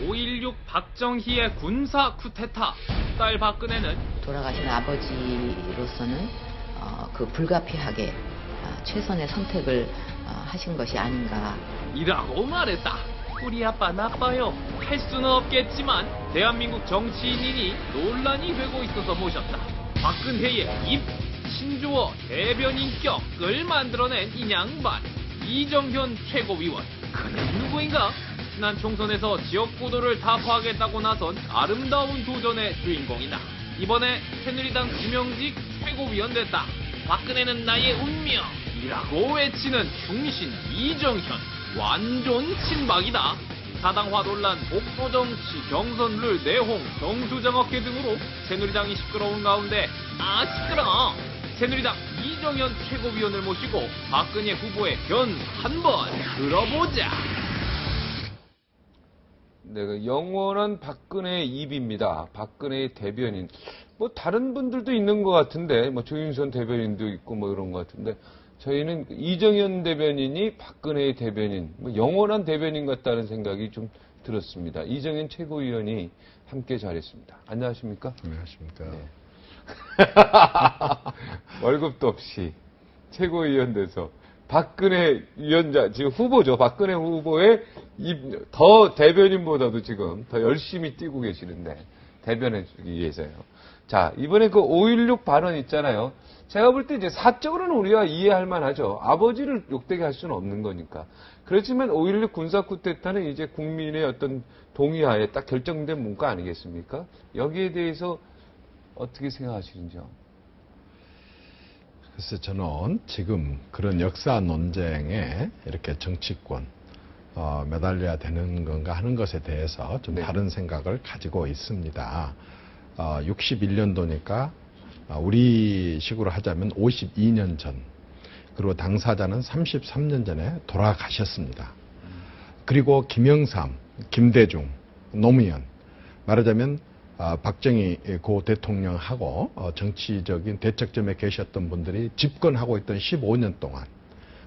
5.16 박정희의 군사 쿠데타. 딸 박근혜는 돌아가신 아버지로서는 그 불가피하게 최선의 선택을 하신 것이 아닌가. 이라고 말했다. 우리 아빠 나빠요. 할 수는 없겠지만 대한민국 정치인이니 논란이 되고 있어서 모셨다. 박근혜의 입 신조어 대변인격을 만들어낸 인양반 이정현 최고위원. 그는 누구인가? 지난 총선에서 지역구도를 타파하겠다고 나선 아름다운 도전의 주인공이다. 이번에 새누리당 지명직 최고위원 됐다. 박근혜는 나의 운명이라고 외치는 중신 이정현. 완전 친박이다. 사당화 논란, 복도정치, 경선룰, 내홍, 경주장학회 등으로 새누리당이 시끄러운 가운데 시끄러워. 새누리당 이정현 최고위원을 모시고 박근혜 후보의 견 한번 들어보자. 네, 그 영원한 박근혜의 입입니다. 박근혜의 대변인. 뭐 다른 분들도 있는 것 같은데, 뭐 조윤선 대변인도 있고 뭐 이런 것 같은데, 저희는 이정현 대변인이 박근혜의 대변인, 뭐 영원한 대변인 같다는 생각이 좀 들었습니다. 이정현 최고위원이 함께 자리했습니다. 안녕하십니까? 안녕하십니까? 네. 월급도 없이 최고위원 돼서 박근혜 위원장, 지금 후보죠. 박근혜 후보의 더 대변인보다도 지금 더 열심히 뛰고 계시는데, 대변해주기 위해서요. 자, 이번에 그 5.16 발언 있잖아요. 제가 볼 때 이제 사적으로는 우리가 이해할 만하죠. 아버지를 욕되게 할 수는 없는 거니까. 그렇지만 5.16 군사 쿠데타는 이제 국민의 어떤 동의하에 딱 결정된 문구 아니겠습니까? 여기에 대해서 어떻게 생각하시는지요? 그래서 저는 지금 그런 역사 논쟁에 이렇게 정치권 매달려야 되는 건가 하는 것에 대해서 좀 다른 생각을 가지고 있습니다. 61년도니까 우리 식으로 하자면 52년 전, 그리고 당사자는 33년 전에 돌아가셨습니다. 그리고 김영삼, 김대중, 노무현, 말하자면 박정희 고 대통령하고 정치적인 대척점에 계셨던 분들이 집권하고 있던 15년 동안,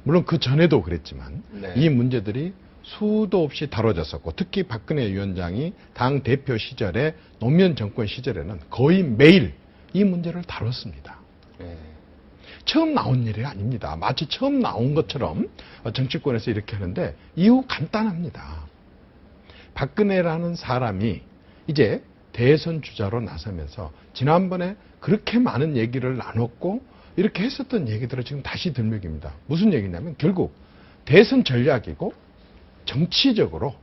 물론 그 전에도 그랬지만 이 문제들이 수도 없이 다뤄졌었고, 특히 박근혜 위원장이 당 대표 시절에 노무현 정권 시절에는 거의 매일 이 문제를 다뤘습니다. 처음 나온 일이 아닙니다. 마치 처음 나온 것처럼 정치권에서 이렇게 하는데 이유 간단합니다. 박근혜라는 사람이 이제 대선 주자로 나서면서 지난번에 그렇게 많은 얘기를 나눴고 이렇게 했었던 얘기들을 지금 다시 들먹입니다. 무슨 얘기냐면 결국 대선 전략이고 정치적으로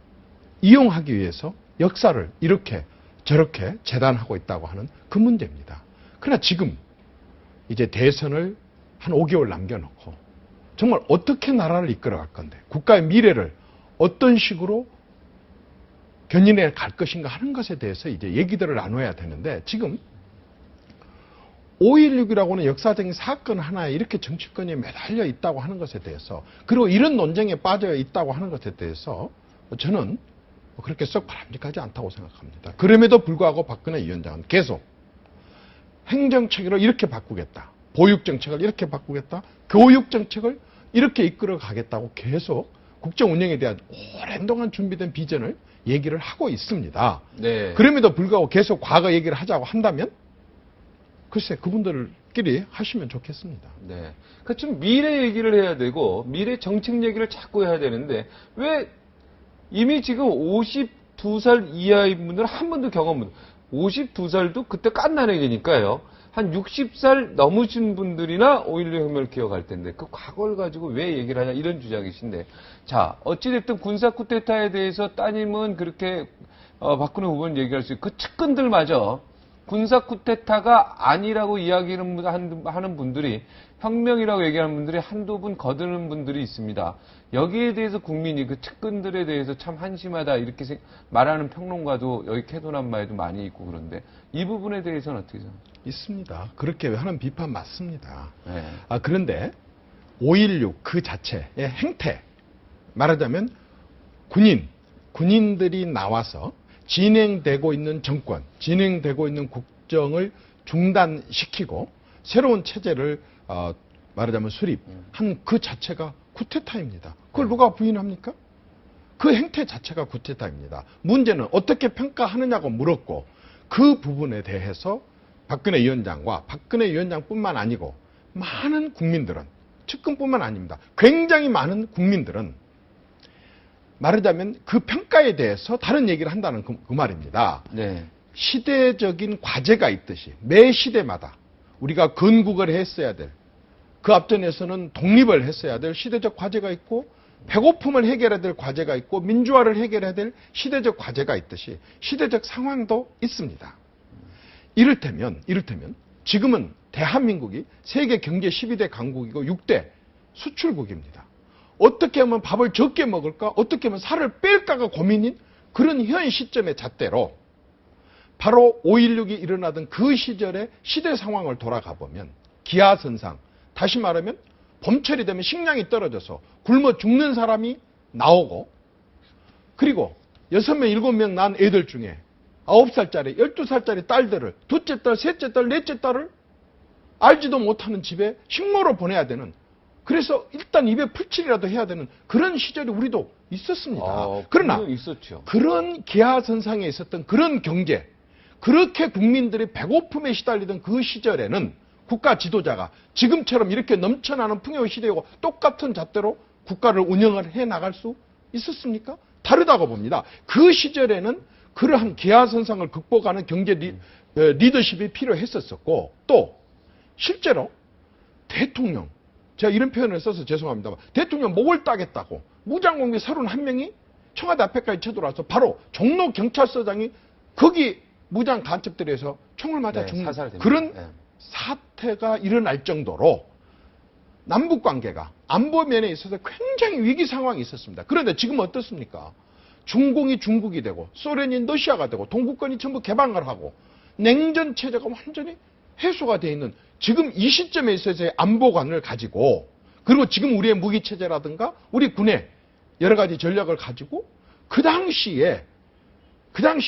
이용하기 위해서 역사를 이렇게 저렇게 재단하고 있다고 하는 그 문제입니다. 그러나 지금 이제 대선을 한 5개월 남겨놓고 정말 어떻게 나라를 이끌어갈 건데, 국가의 미래를 어떤 식으로 견인해 갈 것인가 하는 것에 대해서 이제 얘기들을 나눠야 되는데, 지금 5.16이라고는 역사적인 사건 하나에 이렇게 정치권이 매달려 있다고 하는 것에 대해서, 그리고 이런 논쟁에 빠져 있다고 하는 것에 대해서 저는 그렇게 썩 바람직하지 않다고 생각합니다. 그럼에도 불구하고 박근혜 위원장은 계속 행정체계를 이렇게 바꾸겠다, 보육정책을 이렇게 바꾸겠다, 교육정책을 이렇게 이끌어 가겠다고 계속 국정 운영에 대한 오랜 동안 준비된 비전을 얘기를 하고 있습니다. 네. 그럼에도 불구하고 계속 과거 얘기를 하자고 한다면 글쎄 그분들끼리 하시면 좋겠습니다. 네. 그러니까 좀 미래 얘기를 해야 되고 미래 정책 얘기를 자꾸 해야 되는데, 왜 이미 지금 52살 이하인 분들은 한 번도 경험 못, 52살도 그때 깐난 얘기니까요. 한 60살 넘으신 분들이나 5.16 혁명을 기억할 텐데 그 과거를 가지고 왜 얘기를 하냐, 이런 주장이신데, 자, 어찌됐든 군사 쿠데타에 대해서 따님은 그렇게 박근혜 후보는 얘기할 수 있고, 그 측근들마저 군사 쿠데타가 아니라고 이야기를 하는 분들이, 혁명이라고 얘기하는 분들이 한두 분 거드는 분들이 있습니다. 여기에 대해서 국민이 그 측근들에 대해서 참 한심하다 이렇게 말하는 평론가도 여기 캐도남마에도 많이 있고, 그런데 이 부분에 대해서는 어떻게 생각하세요? 있습니다. 그렇게 하는 비판 맞습니다. 네. 그런데 5.16 그 자체의 행태, 말하자면 군인들이 나와서 진행되고 있는 정권, 진행되고 있는 국정을 중단시키고 새로운 체제를 말하자면 수립한 그 자체가 쿠데타입니다. 그걸 누가 부인합니까? 그 행태 자체가 쿠데타입니다. 문제는 어떻게 평가하느냐고 물었고 그 부분에 대해서 박근혜 위원장과 박근혜 위원장뿐만 아니고 많은 국민들은 측근뿐만 아닙니다. 굉장히 많은 국민들은 말하자면 그 평가에 대해서 다른 얘기를 한다는 그 말입니다. 네. 시대적인 과제가 있듯이 매 시대마다 우리가 건국을 했어야 될, 그 앞전에서는 독립을 했어야 될 시대적 과제가 있고 배고픔을 해결해야 될 과제가 있고 민주화를 해결해야 될 시대적 과제가 있듯이 시대적 상황도 있습니다. 이를테면 지금은 대한민국이 세계 경제 12대 강국이고 6대 수출국입니다. 어떻게 하면 밥을 적게 먹을까? 어떻게 하면 살을 뺄까가 고민인 그런 현 시점의 잣대로 바로 5.16이 일어나던 그 시절의 시대 상황을 돌아가 보면 기하선상, 다시 말하면 봄철이 되면 식량이 떨어져서 굶어 죽는 사람이 나오고 그리고 6명, 7명 난 애들 중에 9살짜리, 12살짜리 딸들을 둘째 딸, 셋째 딸, 넷째 딸을 알지도 못하는 집에 식모로 보내야 되는 그래서 일단 입에 풀칠이라도 해야 되는 그런 시절이 우리도 있었습니다. 그러나 있었죠. 그런 기하선상에 있었던 그런 경제, 그렇게 국민들이 배고픔에 시달리던 그 시절에는 국가 지도자가 지금처럼 이렇게 넘쳐나는 풍요의 시대고 똑같은 잣대로 국가를 운영을 해나갈 수 있었습니까? 다르다고 봅니다. 그 시절에는 그러한 기하선상을 극복하는 경제 리더십이 필요했었고 또 실제로 대통령, 제가 이런 표현을 써서 죄송합니다만 대통령 목을 따겠다고 무장공비 31명이 청와대 앞에까지 쳐들어와서 바로 종로경찰서장이 거기 무장 간첩들에서 총을 맞아 죽는 그런 사태가 일어날 정도로 남북 관계가 안보 면에 있어서 굉장히 위기 상황이 있었습니다. 그런데 지금 어떻습니까? 중공이 중국이 되고 소련이 러시아가 되고 동구권이 전부 개방을 하고 냉전 체제가 완전히 해소가 되어 있는 지금 이 시점에 있어서의 안보관을 가지고 그리고 지금 우리의 무기 체제라든가 우리 군의 여러 가지 전략을 가지고 그 당시에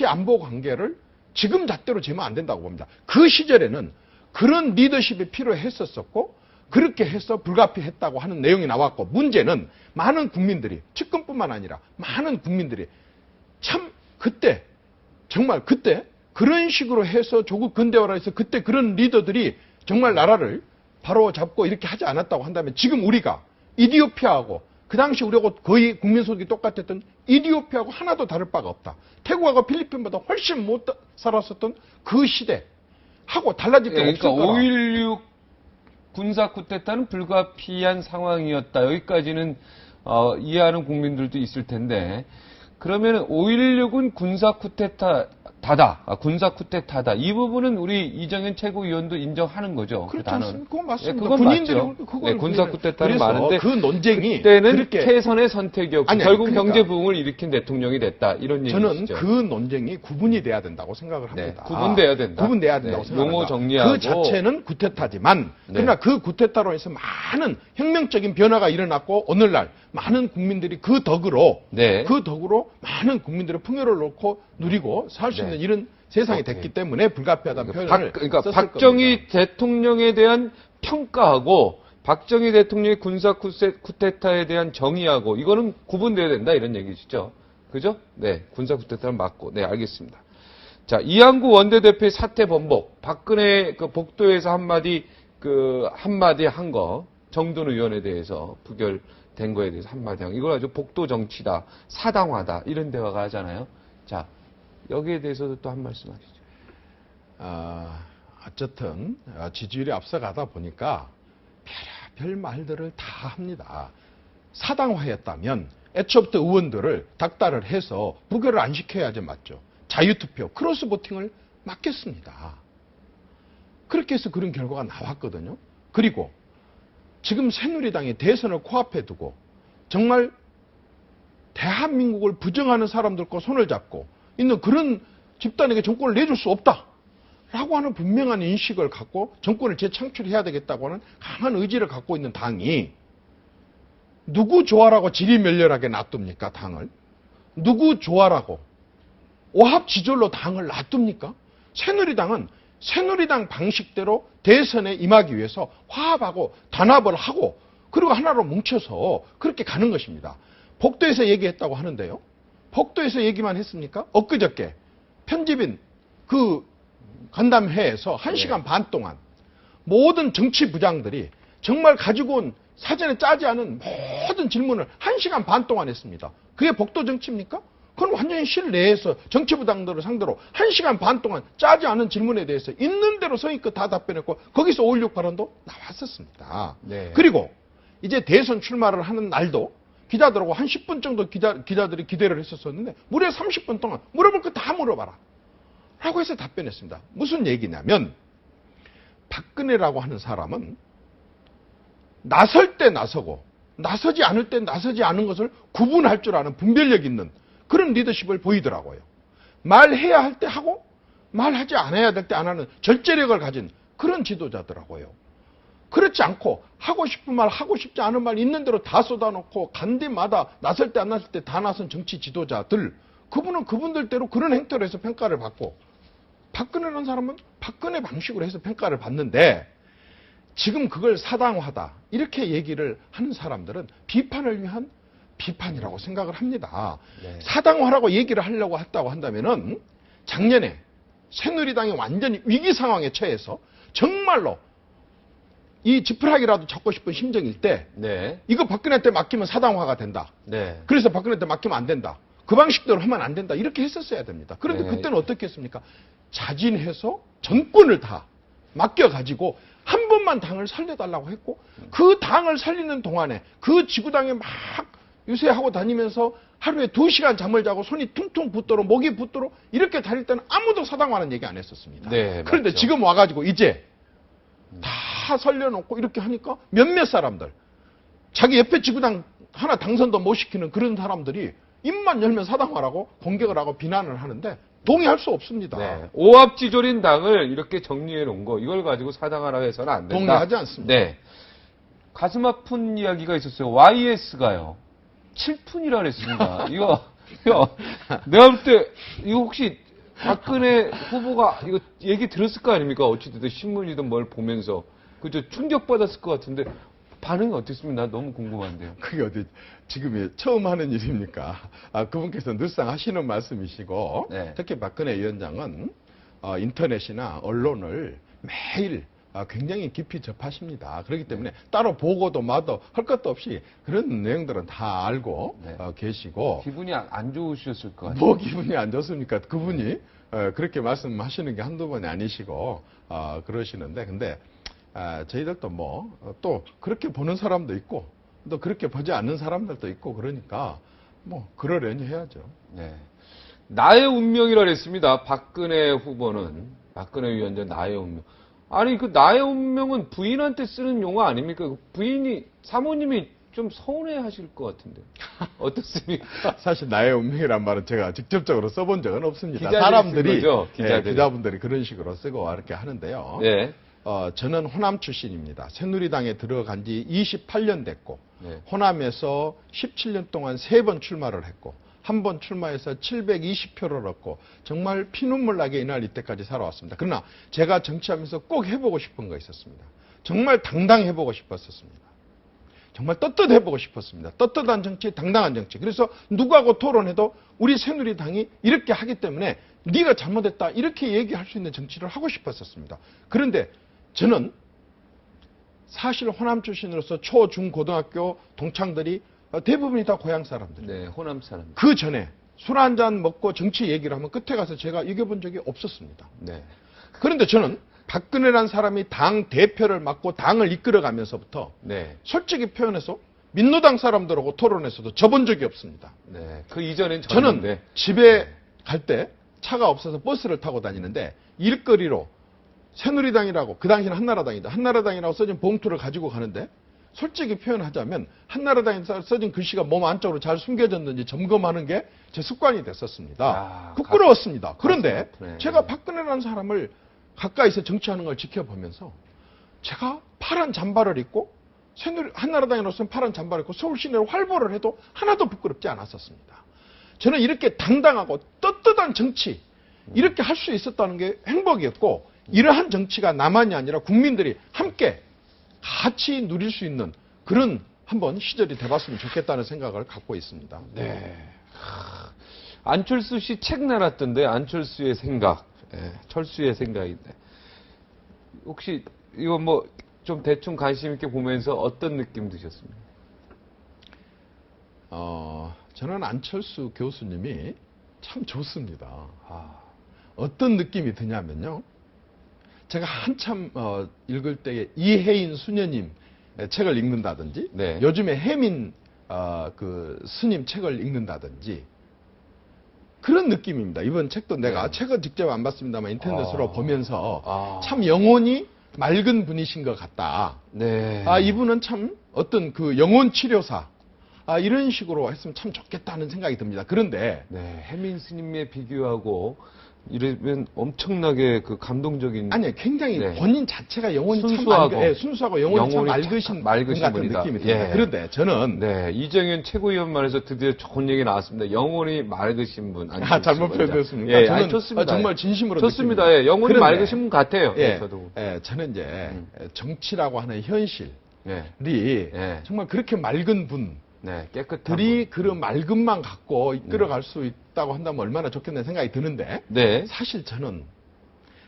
안보 관계를 지금 잣대로 재면 안 된다고 봅니다. 그 시절에는 그런 리더십이 필요했었고 그렇게 해서 불가피했다고 하는 내용이 나왔고 문제는 많은 국민들이 측근뿐만 아니라 많은 국민들이 참 그때 정말 그때 그런 식으로 해서 조국 근대화라 해서 그때 그런 리더들이 정말 나라를 바로 잡고 이렇게 하지 않았다고 한다면 지금 우리가 이디오피아하고 그 당시 우리하고 거의 국민소득이 똑같았던 이디오피아하고 하나도 다를 바가 없다. 태국하고 필리핀보다 훨씬 못 살았었던 그 시대하고 달라질 게 없을 거라. 5.16 군사 쿠데타는 불가피한 상황이었다. 여기까지는 이해하는 국민들도 있을 텐데 그러면 5.16은 군사 쿠데타다. 이 부분은 우리 이정현 최고위원도 인정하는 거죠. 그렇지 않습니까? 그건 맞습니다. 그건 군인들이 맞죠. 군사 쿠데타는 많은데 그 논쟁이 그때는 그렇게 최선의 선택이었고 결국 그러니까 경제 부흥을 일으킨 대통령이 됐다. 이런 저는 얘기죠. 그 논쟁이 구분이 돼야 된다고 생각을 합니다. 구분돼야 된다. 구분돼야 된다고 생각합니다. 용어 정리하고 그 자체는 쿠데타지만 그러나 그 쿠데타로 해서 많은 혁명적인 변화가 일어났고 오늘날 많은 국민들이 그 덕으로 많은 국민들의 풍요를 놓고 누리고 살 수 있는 이런 세상이 됐기 때문에 불가피하다는 표현을 그러니까 썼을 박정희 겁니다. 대통령에 대한 평가하고 박정희 대통령의 군사 쿠데타에 대한 정의하고 이거는 구분돼야 된다 이런 얘기시죠. 그죠? 네, 군사 쿠데타는 맞고. 네, 알겠습니다. 자, 이한구 원내대표의 사퇴 번복. 박근혜 그 복도에서 한마디 한 거. 정돈 의원에 대해서 부결된 거에 대해서 한마디 한 거. 이걸 아주 복도 정치다. 사당화다. 이런 대화가 하잖아요. 자, 여기에 대해서도 또 한 말씀 하시죠. 어쨌든 지지율이 앞서가다 보니까 별의별 말들을 다 합니다. 사당화했다면 애초부터 의원들을 닥달을 해서 부결을 안 시켜야지 맞죠. 자유투표, 크로스보팅을 막겠습니다. 그렇게 해서 그런 결과가 나왔거든요. 그리고 지금 새누리당이 대선을 코앞에 두고 정말 대한민국을 부정하는 사람들과 손을 잡고 있는 그런 집단에게 정권을 내줄 수 없다라고 하는 분명한 인식을 갖고 정권을 재창출해야 되겠다고 하는 강한 의지를 갖고 있는 당이 누구 좋아라고 지리멸렬하게 놔둡니까? 당을. 누구 좋아라고 오합지졸로 당을 놔둡니까? 새누리당은 새누리당 방식대로 대선에 임하기 위해서 화합하고 단합을 하고 그리고 하나로 뭉쳐서 그렇게 가는 것입니다. 복도에서 얘기했다고 하는데요. 복도에서 얘기만 했습니까? 엊그저께 편집인 그 간담회에서 1시간 반 동안 모든 정치 부장들이 정말 가지고 온 사전에 짜지 않은 모든 질문을 1시간 반 동안 했습니다. 그게 복도 정치입니까? 그건 완전히 실내에서 정치부장들을 상대로 1시간 반 동안 짜지 않은 질문에 대해서 있는 대로 성의껏 다 답변했고 거기서 5.16 발언도 나왔었습니다. 네. 그리고 이제 대선 출마를 하는 날도 기자들하고 한 10분 정도 기자들이 기대를 했었었는데 무려 30분 동안 물어볼 거 다 물어봐라 라고 해서 답변했습니다. 무슨 얘기냐면 박근혜라고 하는 사람은 나설 때 나서고 나서지 않을 때 나서지 않은 것을 구분할 줄 아는 분별력 있는 그런 리더십을 보이더라고요. 말해야 할 때 하고 말하지 않아야 될 때 안 하는 절제력을 가진 그런 지도자더라고요. 그렇지 않고 하고 싶은 말 하고 싶지 않은 말 있는 대로 다 쏟아놓고 간디마다 나설 때 안 나설 때 다 나선 정치 지도자들 그분은 그분들대로 그런 행태로 해서 평가를 받고 박근혜라는 사람은 박근혜 방식으로 해서 평가를 받는데 지금 그걸 사당화다 이렇게 얘기를 하는 사람들은 비판을 위한 비판이라고 생각을 합니다. 네. 사당화라고 얘기를 하려고 했다고 한다면은 작년에 새누리당이 완전히 위기 상황에 처해서 정말로 이 지푸라기라도 잡고 싶은 심정일 때 네. 이거 박근혜한테 맡기면 사당화가 된다. 네. 그래서 박근혜한테 맡기면 안 된다. 그 방식대로 하면 안 된다. 이렇게 했었어야 됩니다. 그런데 네. 그때는 어떻게 했습니까? 자진해서 정권을 다 맡겨가지고 한 번만 당을 살려달라고 했고 그 당을 살리는 동안에 그 지구당에 막 유세하고 다니면서 하루에 2시간 잠을 자고 손이 퉁퉁 붓도록 목이 붓도록 이렇게 다닐 때는 아무도 사당하는 얘기 안 했었습니다. 네, 그런데 맞죠. 지금 와가지고 이제 다 살려놓고 이렇게 하니까 몇몇 사람들 자기 옆에 지구당 하나 당선도 못 시키는 그런 사람들이 입만 열면 사당하라고 공격을 하고 비난을 하는데 동의할 수 없습니다. 네. 오합지졸인 당을 이렇게 정리해 놓은 거 이걸 가지고 사당하라 해서는 안 된다. 동의하지 않습니다. 네. 가슴 아픈 이야기가 있었어요. YS가요. 7푼이라 그랬습니다. 이거 내가 볼 때 이거 혹시 박근혜 후보가 이거 얘기 들었을 거 아닙니까? 어찌됐든 신문이든 뭘 보면서 그저 충격받았을 것 같은데 반응이 어땠습니까? 나 너무 궁금한데요. 그게 어디 지금이 처음 하는 일입니까? 그분께서 늘상 하시는 말씀이시고 네. 특히 박근혜 위원장은 인터넷이나 언론을 매일 굉장히 깊이 접하십니다. 그렇기 때문에 따로 보고도 마도 할 것도 없이 그런 내용들은 다 알고 네. 계시고 기분이 안 좋으셨을 것 같아요. 뭐 기분이 안 좋습니까? 그분이 그렇게 말씀하시는 게 한두 번이 아니시고 그러시는데 근데 저희들도 뭐 또 그렇게 보는 사람도 있고 또 그렇게 보지 않는 사람들도 있고 그러니까 뭐 그러려니 해야죠. 네. 나의 운명이라 그랬습니다. 박근혜 후보는 박근혜 위원장 나의 운명. 아니 그 나의 운명은 부인한테 쓰는 용어 아닙니까? 부인이 사모님이 좀 서운해하실 것 같은데 어떻습니까? 사실 나의 운명이란 말은 제가 직접적으로 써본 적은 없습니다. 기자들이 사람들이 쓴 거죠? 기자들이. 기자분들이 그런 식으로 쓰고 이렇게 하는데요. 네. 저는 호남 출신입니다. 새누리당에 들어간 지 28년 됐고 네. 호남에서 17년 동안 3번 출마를 했고 한 번 출마해서 720표를 얻고 정말 피눈물 나게 이날 이때까지 살아왔습니다. 그러나 제가 정치하면서 꼭 해보고 싶은 거 있었습니다. 정말 당당해보고 싶었습니다. 정말 떳떳해보고 싶었습니다. 떳떳한 정치, 당당한 정치. 그래서 누구하고 토론해도 우리 새누리당이 이렇게 하기 때문에 네가 잘못했다 이렇게 얘기할 수 있는 정치를 하고 싶었습니다. 그런데 저는 사실 호남 출신으로서 초, 중, 고등학교 동창들이 대부분이 다 고향 사람들이에요. 네, 호남 사람. 그 전에 술 한잔 먹고 정치 얘기를 하면 끝에 가서 제가 이겨본 적이 없었습니다. 네. 그런데 저는 박근혜라는 사람이 당 대표를 맡고 당을 이끌어가면서부터 네. 솔직히 표현해서 민노당 사람들하고 토론에서도 져본 적이 없습니다. 네. 그 이전엔 저는 졌는데. 집에 갈 때 차가 없어서 버스를 타고 다니는데 일거리로 새누리당이라고 그 당시는 한나라당이다. 한나라당이라고 써진 봉투를 가지고 가는데 솔직히 표현하자면 한나라당에 써진 글씨가 몸 안쪽으로 잘 숨겨졌는지 점검하는 게 제 습관이 됐었습니다. 야, 부끄러웠습니다. 그런데 가슴 아프네. 제가 박근혜라는 사람을 가까이서 정치하는 걸 지켜보면서 제가 파란 잠바를 입고 한나라당으로서는 파란 잠바를 입고 서울 시내로 활보를 해도 하나도 부끄럽지 않았었습니다. 저는 이렇게 당당하고 떳떳한 정치 이렇게 할 수 있었다는 게 행복이었고 이러한 정치가 나만이 아니라 국민들이 함께 같이 누릴 수 있는 그런 한번 시절이 돼봤으면 좋겠다는 생각을 갖고 있습니다. 네. 안철수 씨 책 내놨던데, 안철수의 생각. 예, 철수의 생각인데. 혹시 이거 뭐 좀 대충 관심 있게 보면서 어떤 느낌 드셨습니까? 저는 안철수 교수님이 참 좋습니다. 아, 어떤 느낌이 드냐면요. 제가 한참 읽을 때에 이혜인 수녀님 책을 읽는다든지, 네. 요즘에 해민 그 스님 책을 읽는다든지 그런 느낌입니다. 이번 책도 내가 네. 책은 직접 안 봤습니다만 인터넷으로 보면서 참 아. 영혼이 맑은 분이신 것 같다. 네. 이분은 참 어떤 그 영혼 치료사 이런 식으로 했으면 참 좋겠다는 생각이 듭니다. 그런데 네, 해민 스님에 비교하고 이러면 엄청나게 그 감동적인. 아니 굉장히 네. 본인 자체가 영혼이 순수하고, 참 순수하고 영혼이 참 맑으신 분 같은 분이다. 느낌이 듭니다. 예. 그런데 저는 네, 이정현 최고위원만에서 드디어 좋은 얘기 나왔습니다. 영혼이 맑으신 분. 잘못 표현했습니까? 예, 저는 아니, 좋습니다. 정말 진심으로 좋습니다. 느낍니다. 예, 영혼이 그런데, 맑으신 분 같아요. 예, 저도. 저는 이제 정치라고 하는 현실이 예, 예. 정말 그렇게 맑은 분들이 네, 깨끗한 분. 그런 맑음만 갖고 이끌어갈 수 있다고 한다면 얼마나 좋겠다는 생각이 드는데 네, 사실 저는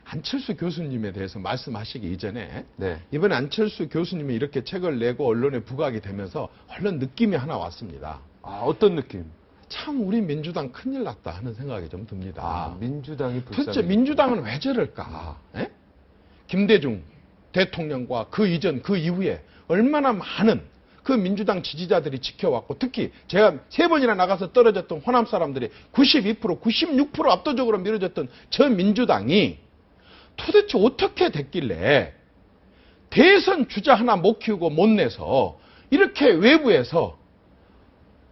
안철수 교수님에 대해서 말씀하시기 이전에 네. 이번에 안철수 교수님이 이렇게 책을 내고 언론에 부각이 되면서 얼른 느낌이 하나 왔습니다. 어떤 느낌? 참 우리 민주당 큰일 났다 하는 생각이 좀 듭니다. 민주당이 불쌍해. 도대체 민주당은 왜 저럴까? 예? 김대중 대통령과 그 이전 그 이후에 얼마나 많은 그 민주당 지지자들이 지켜왔고 특히 제가 3번이나 나가서 떨어졌던 호남 사람들이 92%, 96% 압도적으로 밀어줬던 저 민주당이 도대체 어떻게 됐길래 대선 주자 하나 못 키우고 못 내서 이렇게 외부에서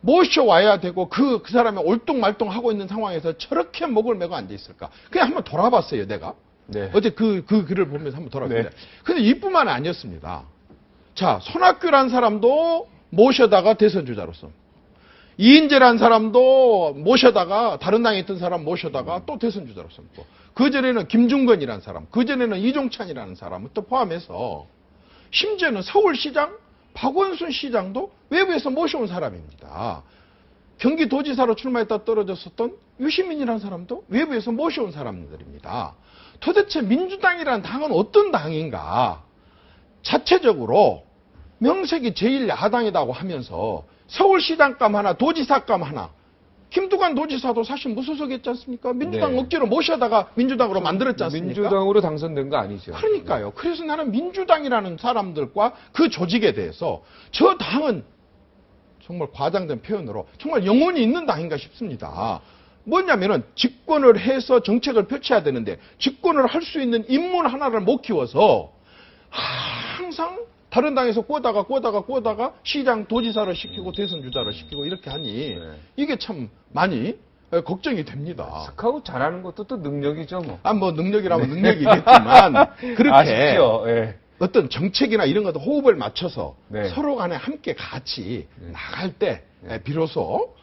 모셔와야 되고 그 사람이 올뚱말뚱하고 있는 상황에서 저렇게 목을 메고 앉아 있을까? 그냥 한번 돌아봤어요, 내가. 네. 어제 그 글을 보면서 한번 돌아봤는데. 네. 근데 이뿐만 아니었습니다. 자, 손학규란 사람도 모셔다가 대선 주자로서. 이인재란 사람도 모셔다가 다른 당에 있던 사람 모셔다가 또 대선 주자로 삼고 그전에는 김중건이라는 사람, 그전에는 이종찬이라는 사람을 또 포함해서 심지어는 서울시장 박원순 시장도 외부에서 모셔온 사람입니다. 경기도지사로 출마했다 떨어졌었던 유시민이라는 사람도 외부에서 모셔온 사람들입니다. 도대체 민주당이라는 당은 어떤 당인가? 자체적으로 명색이 제1야당이라고 하면서 서울시장감 하나, 도지사감 하나. 김두관 도지사도 사실 무소속이었지 않습니까? 민주당 네. 억지로 모셔다가 민주당으로 만들었지 않습니까? 민주당으로 당선된 거 아니죠? 그러니까요. 그래서 나는 민주당이라는 사람들과 그 조직에 대해서 저 당은 정말 과장된 표현으로 정말 영혼이 있는 당인가 싶습니다. 뭐냐면은 집권을 해서 정책을 펼쳐야 되는데 집권을 할 수 있는 인물 하나를 못 키워서 항상 다른 당에서 꼬다가 시장 도지사를 시키고 대선 주자를 시키고 이렇게 하니 네. 이게 참 많이 걱정이 됩니다. 스카우트 잘하는 것도 또 능력이죠, 뭐. 뭐 능력이라면 능력이겠지만 그렇게 아쉽죠. 예. 어떤 정책이나 이런 것도 호흡을 맞춰서 네. 서로 간에 함께 같이 네. 나갈 때 네. 비로소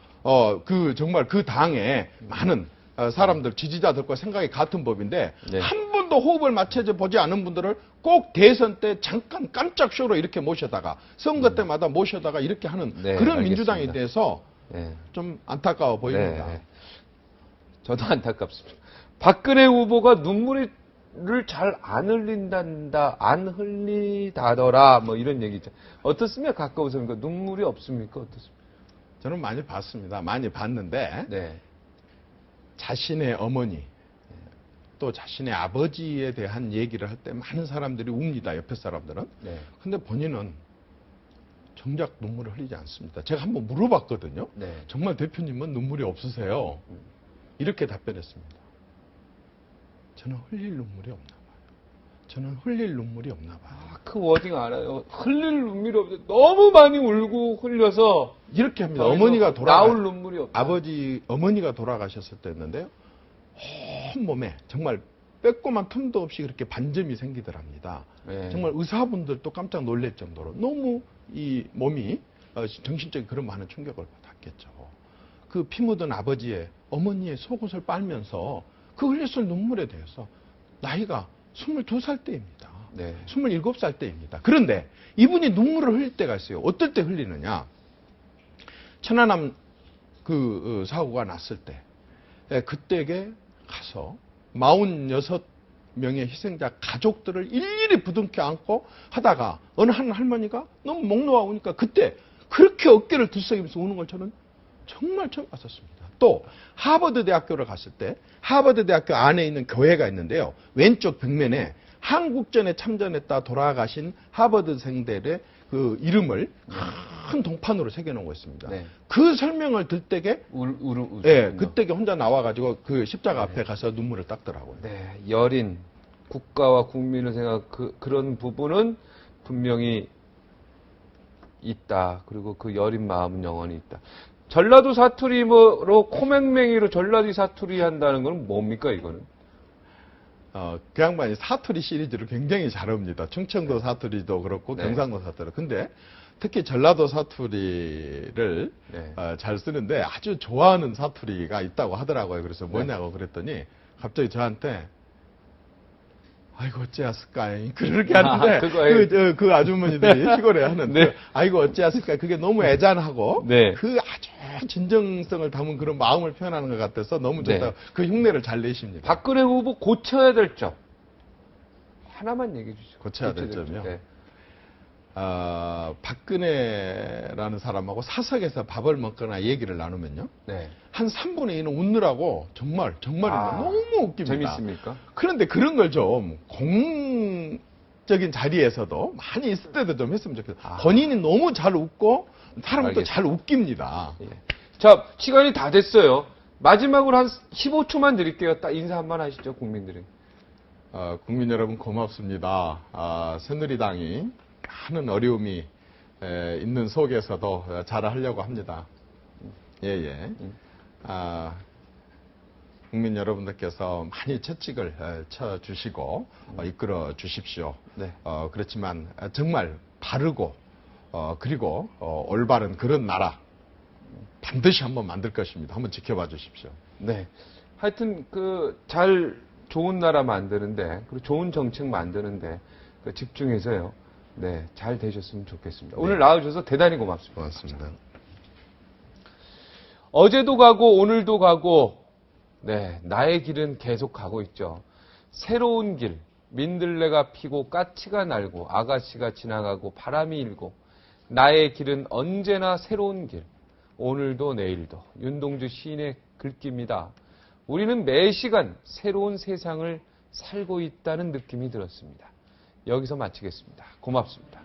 정말 그 당에 많은 사람들 지지자들과 생각이 같은 법인데 네. 한 번도 호흡을 맞춰 보지 않은 분들을 꼭 대선 때 잠깐 깜짝 쇼로 이렇게 모셔다가 선거 때마다 모셔다가 이렇게 하는 네, 그런 알겠습니다. 민주당에 대해서 네. 좀 안타까워 보입니다. 네. 저도 안타깝습니다. 박근혜 후보가 눈물을 잘 안 안 흘리다더라, 뭐 이런 얘기죠. 어떻습니까? 가까우십니까? 눈물이 없습니까? 어떻습니까? 저는 많이 봤습니다. 많이 봤는데 네. 자신의 어머니 또 자신의 아버지에 대한 얘기를 할 때 많은 사람들이 웁니다. 옆에 사람들은. 네. 근데 본인은 정작 눈물을 흘리지 않습니다. 제가 한번 물어봤거든요. 네. 정말 대표님은 눈물이 없으세요? 이렇게 답변했습니다. 저는 흘릴 눈물이 없나 봐요. 저는 흘릴 눈물이 없나 봐요. 그 워딩 알아요. 흘릴 눈물이 없어. 너무 많이 울고 흘려서 이렇게 합니다. 거기서 어머니가 나올 눈물이 없다. 어머니가 돌아가셨을 때였는데요. 온몸에 정말 빼꼼한 틈도 없이 그렇게 반점이 생기더랍니다. 네. 정말 의사분들도 깜짝 놀랄 정도로 너무 이 몸이 정신적인 그런 많은 충격을 받았겠죠. 그 피 묻은 어머니의 속옷을 빨면서 그 흘렸을 눈물에 대해서 나이가 22살 때입니다. 네. 27살 때입니다. 그런데 이분이 눈물을 흘릴 때가 있어요. 어떨 때 흘리느냐? 천안함 그 사고가 났을 때 그때에 가서 46명의 희생자 가족들을 일일이 부둥켜 안고 하다가 어느 한 할머니가 너무 목 놓아 오니까 그때 그렇게 어깨를 들썩이면서 우는 걸 저는 정말 처음 봤었습니다. 또 하버드 대학교를 갔을 때 하버드 대학교 안에 있는 교회가 있는데요. 왼쪽 벽면에 한국전에 참전했다 돌아가신 하버드생들의 그 이름을 큰 동판으로 새겨놓은 거 있습니다. 네. 그 설명을 들 때게 예, 그때게 혼자 나와가지고 그 십자가 앞에 가서 눈물을 닦더라고요. 네, 여린 국가와 국민을 생각 그런 부분은 분명히 있다. 그리고 그 여린 마음은 영원히 있다. 전라도 사투리로 코맹맹이로 전라도 사투리 한다는 건 뭡니까 이거는? 그 양반이 사투리 시리즈를 굉장히 잘합니다. 충청도 사투리도 그렇고 네. 경상도 사투리. 근데 특히 전라도 사투리를 네. 잘 쓰는데 아주 좋아하는 사투리가 있다고 하더라고요. 그래서 뭐냐고 그랬더니 갑자기 저한테 아이고 어찌했을까 그렇게 하는데 그 아주머니들이 시골에 하는 네. 아이고 어찌했을까 그게 너무 애잔하고 네. 그 아주 진정성을 담은 그런 마음을 표현하는 것 같아서 너무 좋다. 네. 그 흉내를 잘 내십니다. 박근혜 후보 고쳐야 될 점 하나만 얘기해 주시죠. 고쳐야 될 점이요? 네. 박근혜라는 사람하고 사석에서 밥을 먹거나 얘기를 나누면요. 네. 한 3분의 2는 웃느라고 정말입니다. 너무 웃깁니다. 재밌습니까? 그런데 그런 걸 좀 공적인 자리에서도 많이 있을 때도 좀 했으면 좋겠어요. 본인이 너무 잘 웃고 사람도 잘 웃깁니다. 예. 자, 시간이 다 됐어요. 마지막으로 한 15초만 드릴게요. 딱 인사 한번 하시죠, 국민들이. 국민 여러분 고맙습니다. 새누리당이 많은 어려움이 있는 속에서도 잘하려고 합니다. 예. 국민 여러분들께서 많이 채찍을 쳐주시고 이끌어 주십시오. 네. 그렇지만 정말 바르고 그리고 올바른 그런 나라 반드시 한번 만들 것입니다. 한번 지켜봐 주십시오. 네. 하여튼 좋은 나라 만드는데 그리고 좋은 정책 만드는데 집중해서요. 네, 잘 되셨으면 좋겠습니다. 오늘 나와주셔서 대단히 고맙습니다. 고맙습니다. 어제도 가고 오늘도 가고 네, 나의 길은 계속 가고 있죠. 새로운 길, 민들레가 피고 까치가 날고 아가씨가 지나가고 바람이 일고 나의 길은 언제나 새로운 길. 오늘도 내일도 윤동주 시인의 글귀입니다. 우리는 매 시간 새로운 세상을 살고 있다는 느낌이 들었습니다. 여기서 마치겠습니다. 고맙습니다.